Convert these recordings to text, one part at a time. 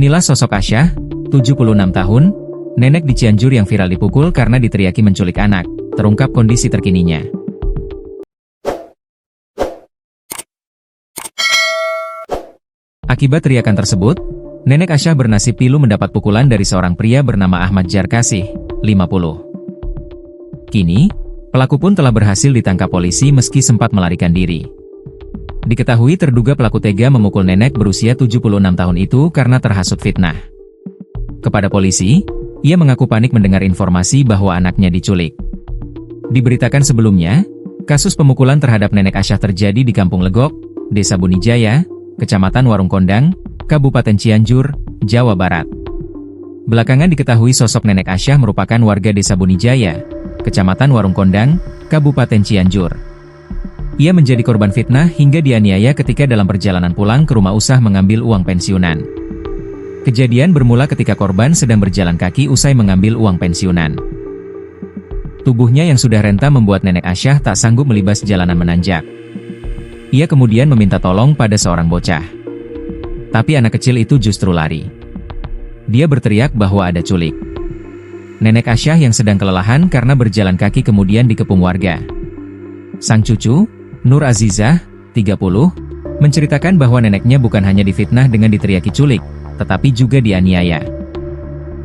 Inilah sosok Asyah, 76 tahun, nenek di Cianjur yang viral dipukul karena diteriaki menculik anak, terungkap kondisi terkininya. Akibat teriakan tersebut, nenek Asyah bernasib pilu mendapat pukulan dari seorang pria bernama Ahmad Jarkasih, 50. Kini, pelaku pun telah berhasil ditangkap polisi meski sempat melarikan diri. Diketahui terduga pelaku tega memukul nenek berusia 76 tahun itu karena terhasut fitnah. Kepada polisi, ia mengaku panik mendengar informasi bahwa anaknya diculik. Diberitakan sebelumnya, kasus pemukulan terhadap nenek Asyah terjadi di Kampung Legok, Desa Bunijaya, Kecamatan Warung Kondang, Kabupaten Cianjur, Jawa Barat. Belakangan diketahui sosok nenek Asyah merupakan warga Desa Bunijaya, Kecamatan Warung Kondang, Kabupaten Cianjur. Ia menjadi korban fitnah hingga dianiaya ketika dalam perjalanan pulang ke rumah usah mengambil uang pensiunan. Kejadian bermula ketika korban sedang berjalan kaki usai mengambil uang pensiunan. Tubuhnya yang sudah renta membuat nenek Asyah tak sanggup melibas jalanan menanjak. Ia kemudian meminta tolong pada seorang bocah. Tapi anak kecil itu justru lari. Dia berteriak bahwa ada culik. Nenek Asyah yang sedang kelelahan karena berjalan kaki kemudian dikepung warga. Sang cucu, Nur Azizah, 30, menceritakan bahwa neneknya bukan hanya difitnah dengan diteriaki culik, tetapi juga dianiaya.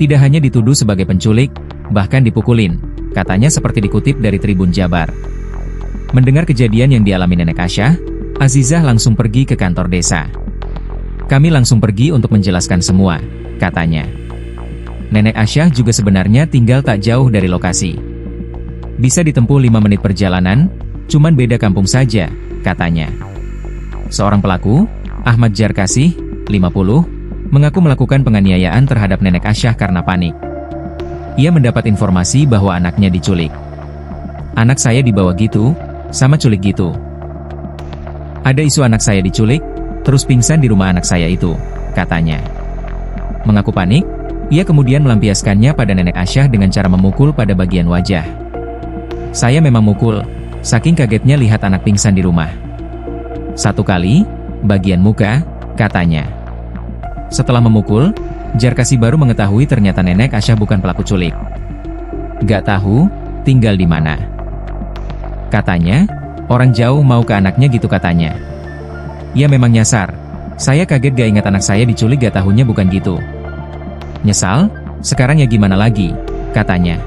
Tidak hanya dituduh sebagai penculik, bahkan dipukulin, katanya seperti dikutip dari Tribun Jabar. Mendengar kejadian yang dialami nenek Asyah, Azizah langsung pergi ke kantor desa. Kami langsung pergi untuk menjelaskan semua, katanya. Nenek Asyah juga sebenarnya tinggal tak jauh dari lokasi. Bisa ditempuh 5 menit perjalanan, cuman beda kampung saja, katanya. Seorang pelaku, Ahmad Jarkasih, 50, mengaku melakukan penganiayaan terhadap nenek Asyah karena panik. Ia mendapat informasi bahwa anaknya diculik. Anak saya dibawa gitu, sama culik gitu. Ada isu anak saya diculik, terus pingsan di rumah anak saya itu, katanya. Mengaku panik, ia kemudian melampiaskannya pada nenek Asyah dengan cara memukul pada bagian wajah. Saya memang mukul, saking kagetnya lihat anak pingsan di rumah. 1 kali, bagian muka, katanya. Setelah memukul, Jarkasih baru mengetahui ternyata nenek Asyah bukan pelaku culik. Gak tahu, tinggal di mana. Katanya, orang jauh mau ke anaknya gitu katanya. Ya memang nyasar, saya kaget gak ingat anak saya diculik gak tahunya bukan gitu. Nyesal, sekarang ya gimana lagi, katanya.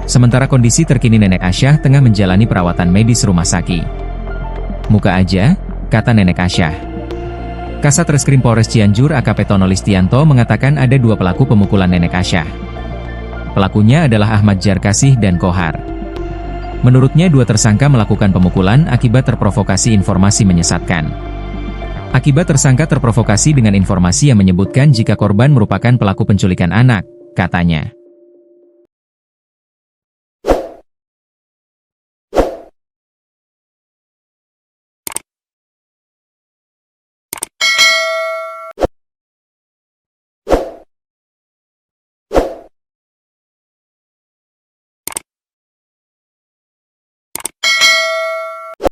Sementara kondisi terkini nenek Asyah tengah menjalani perawatan medis rumah sakit. Muka aja, kata nenek Asyah. Kasat Reskrim Polres Cianjur AKP Tono Listianto mengatakan ada 2 pelaku pemukulan nenek Asyah. Pelakunya adalah Ahmad Jarkasih dan Kohar. Menurutnya 2 tersangka melakukan pemukulan akibat terprovokasi informasi menyesatkan. Akibat tersangka terprovokasi dengan informasi yang menyebutkan jika korban merupakan pelaku penculikan anak, katanya.